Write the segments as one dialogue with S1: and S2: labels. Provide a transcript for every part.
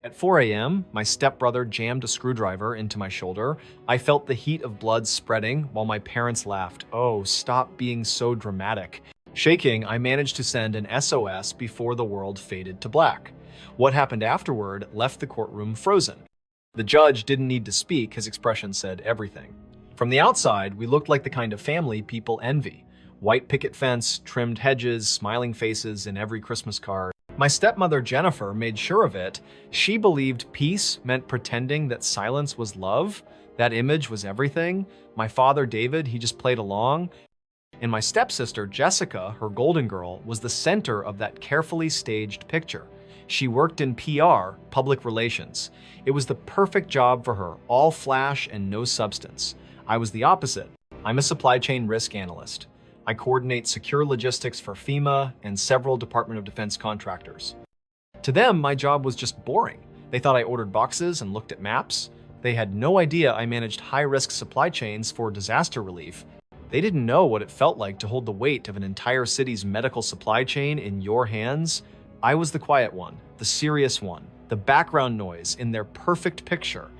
S1: At 4 a.m., my stepbrother jammed a screwdriver into my shoulder. I felt the heat of blood spreading while my parents laughed. Oh, stop being so dramatic. Shaking, I managed to send an SOS before the world faded to black. What happened afterward left the courtroom frozen. The judge didn't need to speak, his expression said everything. From the outside, we looked like the kind of family people envy. White picket fence, trimmed hedges, smiling faces in every Christmas card. My stepmother Jennifer made sure of it. She believed peace meant pretending that silence was love. That image was everything. My father David, he just played along. And my stepsister Jessica, her golden girl, was the center of that carefully staged picture. She worked in PR, public relations. It was the perfect job for her, all flash and no substance. I was the opposite. I'm a supply chain risk analyst. I coordinate secure logistics for FEMA and several Department of Defense contractors. To them, my job was just boring. They thought I ordered boxes and looked at maps. They had no idea I managed high-risk supply chains for disaster relief. They didn't know what it felt like to hold the weight of an entire city's medical supply chain in your hands. I was the quiet one, the serious one, the background noise in their perfect picture.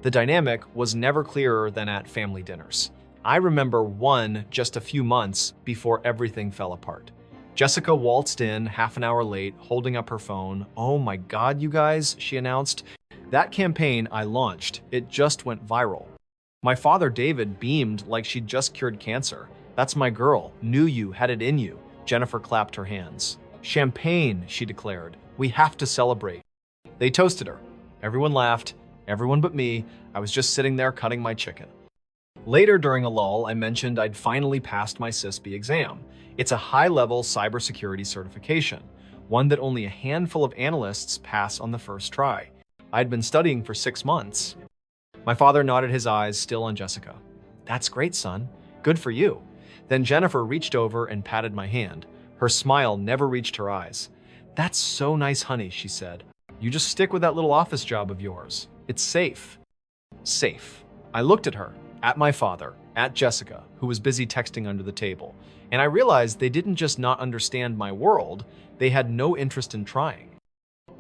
S1: The dynamic was never clearer than at family dinners. I remember one just a few months before everything fell apart. Jessica waltzed in half an hour late, holding up her phone. "Oh my God, you guys," she announced. "That campaign I launched, it just went viral." My father David beamed like she'd just cured cancer. "That's my girl. Knew you had it in you." Jennifer clapped her hands. "Champagne," she declared. "We have to celebrate." They toasted her. Everyone laughed. Everyone but me. I was just sitting there cutting my chicken. Later during a lull, I mentioned I'd finally passed my CISB exam. It's a high-level cybersecurity certification, one that only a handful of analysts pass on the first try. I'd been studying for 6 months. My father nodded his eyes, still on Jessica. "That's great, son. Good for you." Then Jennifer reached over and patted my hand. Her smile never reached her eyes. "That's so nice, honey," she said. "You just stick with that little office job of yours. It's safe." Safe. I looked at her, at my father, at Jessica, who was busy texting under the table, and I realized they didn't just not understand my world, they had no interest in trying.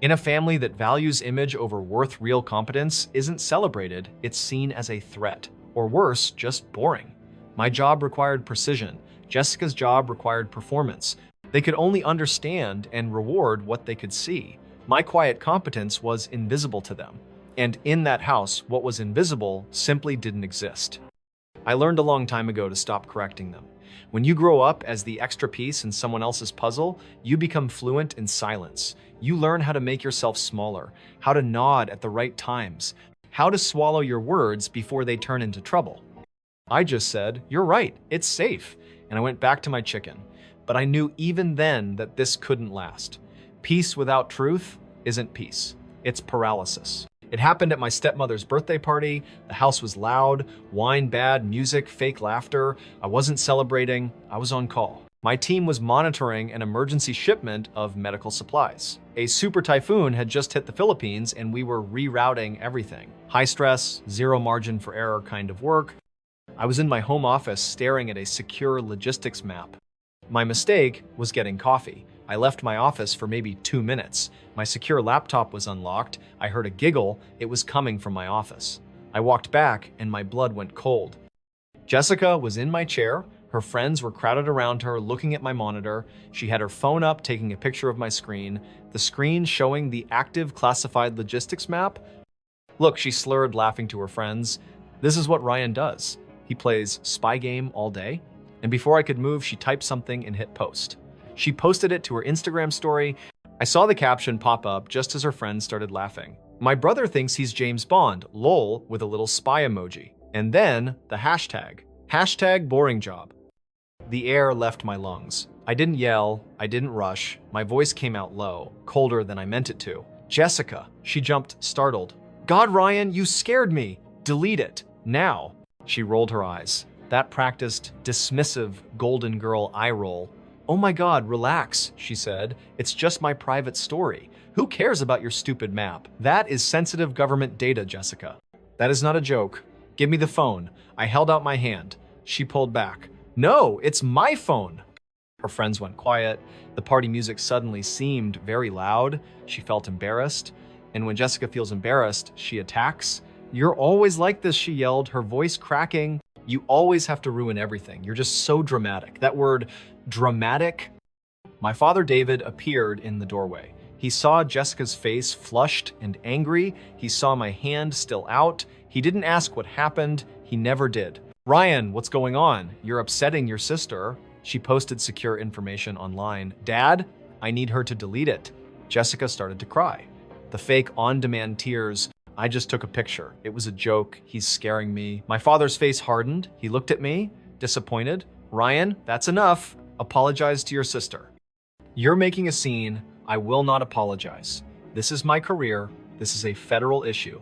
S1: In a family that values image over worth, real competence isn't celebrated, it's seen as a threat, or worse, just boring. My job required precision. Jessica's job required performance. They could only understand and reward what they could see. My quiet competence was invisible to them. And in that house, what was invisible simply didn't exist. I learned a long time ago to stop correcting them. When you grow up as the extra piece in someone else's puzzle, you become fluent in silence. You learn how to make yourself smaller, how to nod at the right times, how to swallow your words before they turn into trouble. I just said, "You're right, it's safe," and I went back to my chicken. But I knew even then that this couldn't last. Peace without truth isn't peace. It's paralysis. It happened at my stepmother's birthday party. The house was loud, wine bad, music, fake laughter. I wasn't celebrating, I was on call. My team was monitoring an emergency shipment of medical supplies. A super typhoon had just hit the Philippines and we were rerouting everything. High stress, zero margin for error kind of work. I was in my home office staring at a secure logistics map. My mistake was getting coffee. I left my office for maybe 2 minutes. My secure laptop was unlocked. I heard a giggle. It was coming from my office. I walked back and my blood went cold. Jessica was in my chair. Her friends were crowded around her, looking at my monitor. She had her phone up, taking a picture of my screen. The screen showing the active classified logistics map. "Look," she slurred, laughing to her friends. "This is what Ryan does. He plays spy game all day." And before I could move, she typed something and hit post. She posted it to her Instagram story. I saw the caption pop up just as her friends started laughing. "My brother thinks he's James Bond, lol," with a little spy emoji. And then the hashtag boring job. The air left my lungs. I didn't yell, I didn't rush. My voice came out low, colder than I meant it to. "Jessica," she jumped, startled. "God, Ryan, you scared me. Delete it, now." She rolled her eyes. That practiced, dismissive, golden girl eye roll. "Oh my God, relax," she said. "It's just my private story. Who cares about your stupid map? That is sensitive government data, Jessica." "That is not a joke. Give me the phone." I held out my hand. She pulled back. "No, it's my phone." Her friends went quiet. The party music suddenly seemed very loud. She felt embarrassed. And when Jessica feels embarrassed, she attacks. "You're always like this," she yelled, her voice cracking. "You always have to ruin everything. You're just so dramatic." That word, dramatic. My father David appeared in the doorway. He saw Jessica's face flushed and angry. He saw my hand still out. He didn't ask what happened. He never did. "Ryan, what's going on? You're upsetting your sister." She posted secure information online. "Dad, I need her to delete it." Jessica started to cry. The fake on-demand tears. "I just took a picture. It was a joke. He's scaring me." My father's face hardened. He looked at me, disappointed. "Ryan, that's enough. Apologize to your sister." "You're making a scene. I will not apologize. This is my career. This is a federal issue."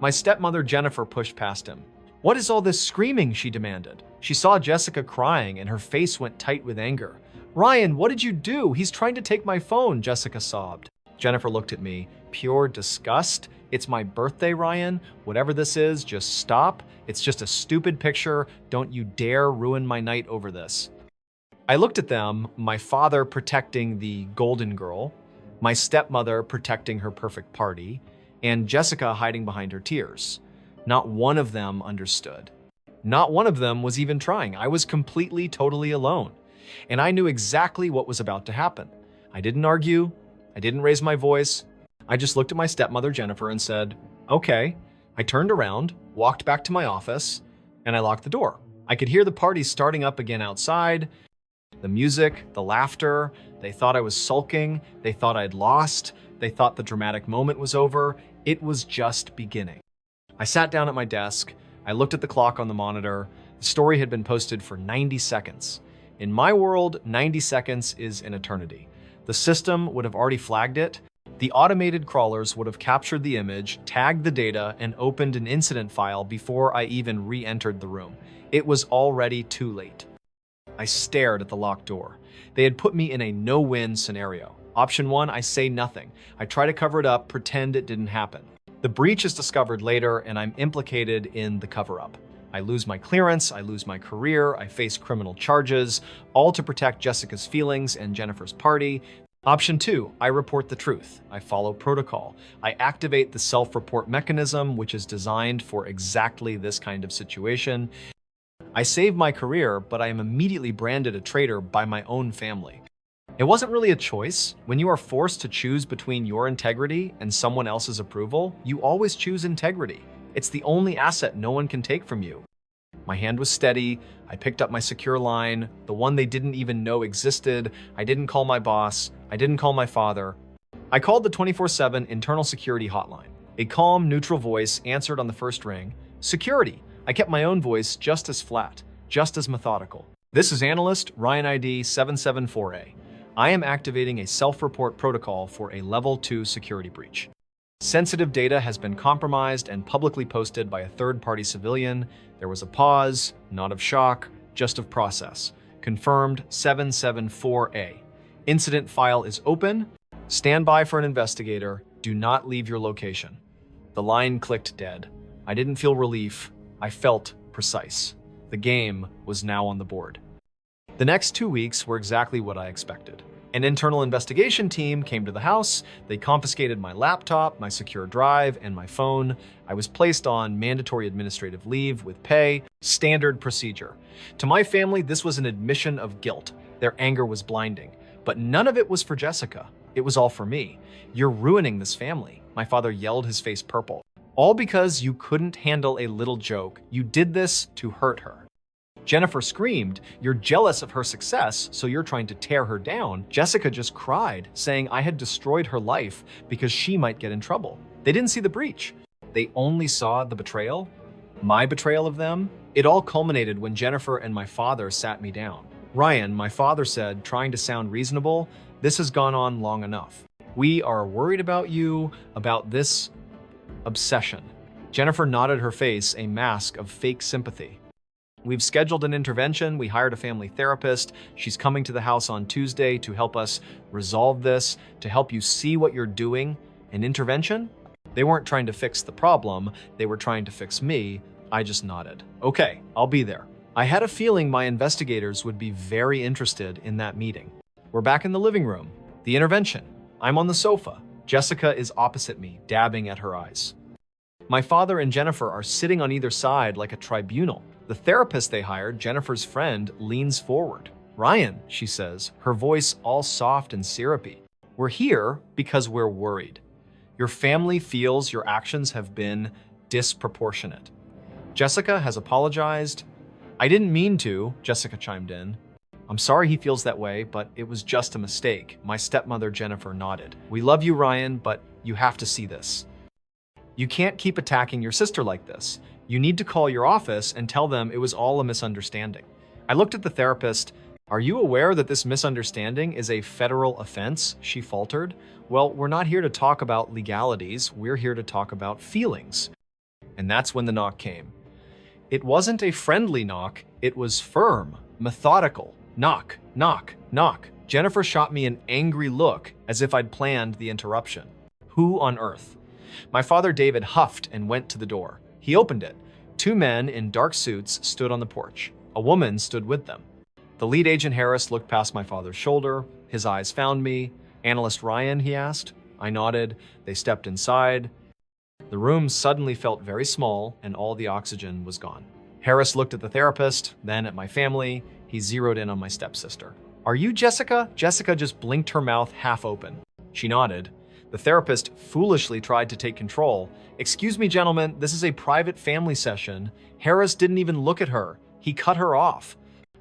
S1: My stepmother Jennifer pushed past him. "What is all this screaming?" she demanded. She saw Jessica crying and her face went tight with anger. "Ryan, what did you do? He's trying to take my phone," Jessica sobbed. Jennifer looked at me, pure disgust. "It's my birthday, Ryan. Whatever this is, just stop. It's just a stupid picture. Don't you dare ruin my night over this." I looked at them, my father protecting the golden girl, my stepmother protecting her perfect party, and Jessica hiding behind her tears. Not one of them understood. Not one of them was even trying. I was completely, totally alone. And I knew exactly what was about to happen. I didn't argue. I didn't raise my voice. I just looked at my stepmother, Jennifer, and said, "Okay." I turned around, walked back to my office, and I locked the door. I could hear the party starting up again outside. The music, the laughter. They thought I was sulking. They thought I'd lost. They thought the dramatic moment was over. It was just beginning. I sat down at my desk. I looked at the clock on the monitor. The story had been posted for 90 seconds. In my world, 90 seconds is an eternity. The system would have already flagged it. The automated crawlers would have captured the image, tagged the data, and opened an incident file before I even re-entered the room. It was already too late. I stared at the locked door. They had put me in a no-win scenario. Option 1, I say nothing. I try to cover it up, pretend it didn't happen. The breach is discovered later, and I'm implicated in the cover-up. I lose my clearance, I lose my career, I face criminal charges, all to protect Jessica's feelings and Jennifer's party. Option 2, I report the truth. I follow protocol. I activate the self-report mechanism, which is designed for exactly this kind of situation. I save my career, but I am immediately branded a traitor by my own family. It wasn't really a choice. When you are forced to choose between your integrity and someone else's approval, you always choose integrity. It's the only asset no one can take from you. My hand was steady. I picked up my secure line, the one they didn't even know existed. I didn't call my boss. I didn't call my father. I called the 24/7 internal security hotline. A calm, neutral voice answered on the first ring. "Security." I kept my own voice just as flat, just as methodical. "This is analyst Ryan ID 774A. I am activating a self-report protocol for a level 2 security breach. Sensitive data has been compromised and publicly posted by a third-party civilian." There was a pause, not of shock, just of process. "Confirmed 774A. Incident file is open. Stand by for an investigator. Do not leave your location." The line clicked dead. I didn't feel relief. I felt precise. The game was now on the board. The next 2 weeks were exactly what I expected. An internal investigation team came to the house. They confiscated my laptop, my secure drive, and my phone. I was placed on mandatory administrative leave with pay, standard procedure. To my family, this was an admission of guilt. Their anger was blinding. But none of it was for Jessica. It was all for me. "You're ruining this family," my father yelled, his face purple. "All because you couldn't handle a little joke. You did this to hurt her." Jennifer screamed, "You're jealous of her success, so you're trying to tear her down." Jessica just cried, saying I had destroyed her life because she might get in trouble. They didn't see the breach. They only saw the betrayal. My betrayal of them. It all culminated when Jennifer and my father sat me down. "Ryan," my father said, trying to sound reasonable, "this has gone on long enough. We are worried about you, about this obsession." Jennifer nodded, her face a mask of fake sympathy. "We've scheduled an intervention. We hired a family therapist. She's coming to the house on Tuesday to help us resolve this, to help you see what you're doing." An intervention? They weren't trying to fix the problem. They were trying to fix me. I just nodded. "Okay, I'll be there." I had a feeling my investigators would be very interested in that meeting. We're back in the living room. The intervention. I'm on the sofa. Jessica is opposite me, dabbing at her eyes. My father and Jennifer are sitting on either side like a tribunal. The therapist they hired, Jennifer's friend, leans forward. "Ryan," she says, her voice all soft and syrupy. "We're here because we're worried. Your family feels your actions have been disproportionate." Jessica has apologized. "I didn't mean to," Jessica chimed in. "I'm sorry he feels that way, but it was just a mistake." My stepmother, Jennifer, nodded. "We love you, Ryan, but you have to see this. You can't keep attacking your sister like this. You need to call your office and tell them it was all a misunderstanding." I looked at the therapist. "Are you aware that this misunderstanding is a federal offense?" she faltered. "Well, we're not here to talk about legalities. We're here to talk about feelings." And that's when the knock came. It wasn't a friendly knock. It was firm, methodical. Knock, knock, knock. Jennifer shot me an angry look, as if I'd planned the interruption. Who on earth? My father, David, huffed and went to the door. He opened it. Two men in dark suits stood on the porch. A woman stood with them. The lead agent, Harris, looked past my father's shoulder. His eyes found me. "Analyst Ryan?" he asked. I nodded. They stepped inside. The room suddenly felt very small, and all the oxygen was gone. Harris looked at the therapist, then at my family. He zeroed in on my stepsister. "Are you Jessica?" Jessica just blinked her mouth half open. She nodded. The therapist foolishly tried to take control. "Excuse me, gentlemen, this is a private family session." Harris didn't even look at her. He cut her off.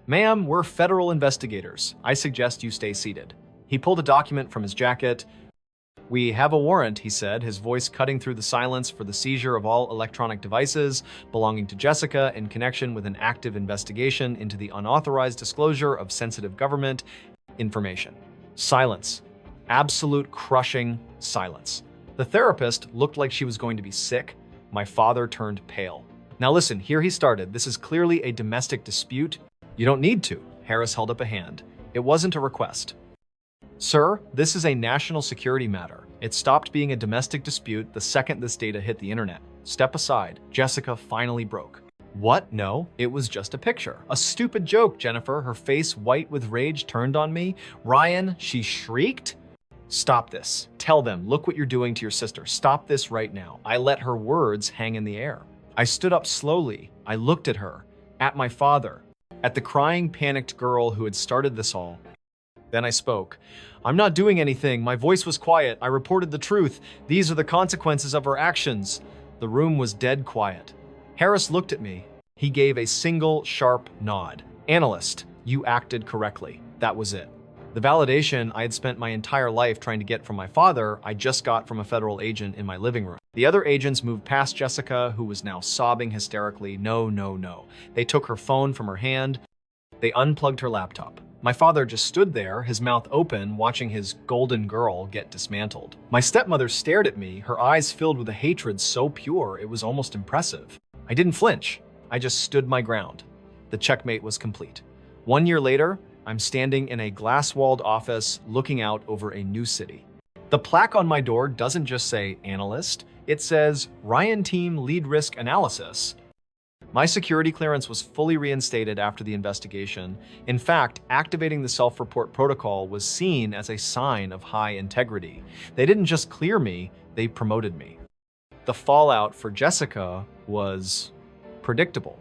S1: "Ma'am, we're federal investigators. I suggest you stay seated." He pulled a document from his jacket. "We have a warrant," he said, his voice cutting through the silence, "for the seizure of all electronic devices belonging to Jessica in connection with an active investigation into the unauthorized disclosure of sensitive government information." Silence. Absolute crushing silence. The therapist looked like she was going to be sick. My father turned pale. "Now listen, here he started. This is clearly a domestic dispute." "You don't need to." Harris held up a hand. "It wasn't a request." "Sir, this is a national security matter. It stopped being a domestic dispute the second this data hit the internet. Step aside." Jessica finally broke. "What? No, it was just a picture. A stupid joke." Jennifer, her face white with rage, turned on me. "Ryan," she shrieked. "Stop this. Tell them, look what you're doing to your sister. Stop this right now." I let her words hang in the air. I stood up slowly. I looked at her, at my father, at the crying, panicked girl who had started this all. Then I spoke. "I'm not doing anything. My voice was quiet. I reported the truth. These are the consequences of our actions." The room was dead quiet. Harris looked at me. He gave a single sharp nod. "Analyst, you acted correctly." That was it. The validation I had spent my entire life trying to get from my father, I just got from a federal agent in my living room. The other agents moved past Jessica, who was now sobbing hysterically. No, no, no. They took her phone from her hand. They unplugged her laptop. My father just stood there, his mouth open, watching his golden girl get dismantled. My stepmother stared at me, her eyes filled with a hatred so pure it was almost impressive. I didn't flinch. I just stood my ground. The checkmate was complete. 1 year later, I'm standing in a glass-walled office looking out over a new city. The plaque on my door doesn't just say analyst, it says Ryan Team Lead Risk Analysis. My security clearance was fully reinstated after the investigation. In fact, activating the self-report protocol was seen as a sign of high integrity. They didn't just clear me, they promoted me. The fallout for Jessica was predictable.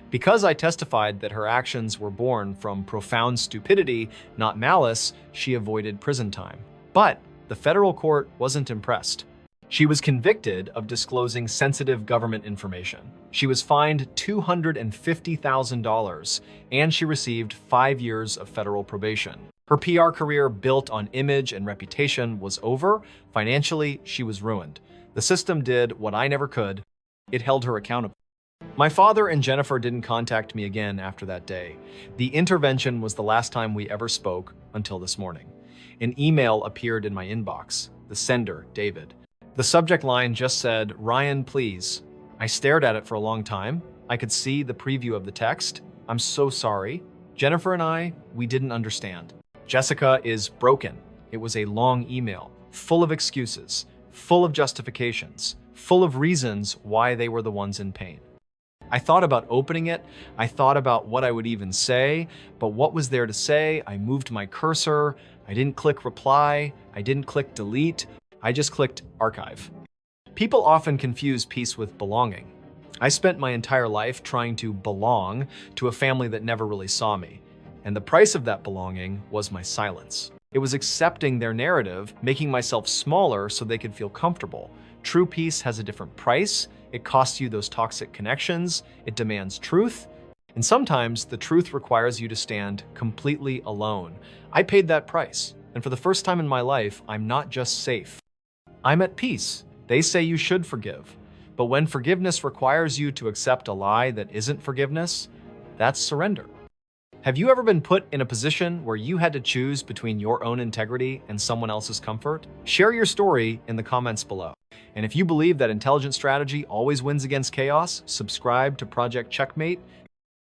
S1: Because I testified that her actions were born from profound stupidity, not malice, she avoided prison time. But the federal court wasn't impressed. She was convicted of disclosing sensitive government information. She was fined $250,000, and she received 5 years of federal probation. Her PR career, built on image and reputation, was over. Financially, she was ruined. The system did what I never could. It held her accountable. My father and Jennifer didn't contact me again after that day. The intervention was the last time we ever spoke until this morning. An email appeared in my inbox. The sender, David. The subject line just said, "Ryan, please." I stared at it for a long time. I could see the preview of the text. "I'm so sorry. Jennifer and I, we didn't understand. Jessica is broken." It was a long email, full of excuses, full of justifications, full of reasons why they were the ones in pain. I thought about opening it. I thought about what I would even say, but what was there to say? I moved my cursor. I didn't click reply. I didn't click delete. I just clicked archive. People often confuse peace with belonging. I spent my entire life trying to belong to a family that never really saw me, and the price of that belonging was my silence. It was accepting their narrative, making myself smaller so they could feel comfortable. True peace has a different price. It costs you those toxic connections. It demands truth. And sometimes the truth requires you to stand completely alone. I paid that price. And for the first time in my life, I'm not just safe. I'm at peace. They say you should forgive. But when forgiveness requires you to accept a lie that isn't forgiveness, that's surrender. Have you ever been put in a position where you had to choose between your own integrity and someone else's comfort? Share your story in the comments below. And if you believe that intelligent strategy always wins against chaos, subscribe to Project Checkmate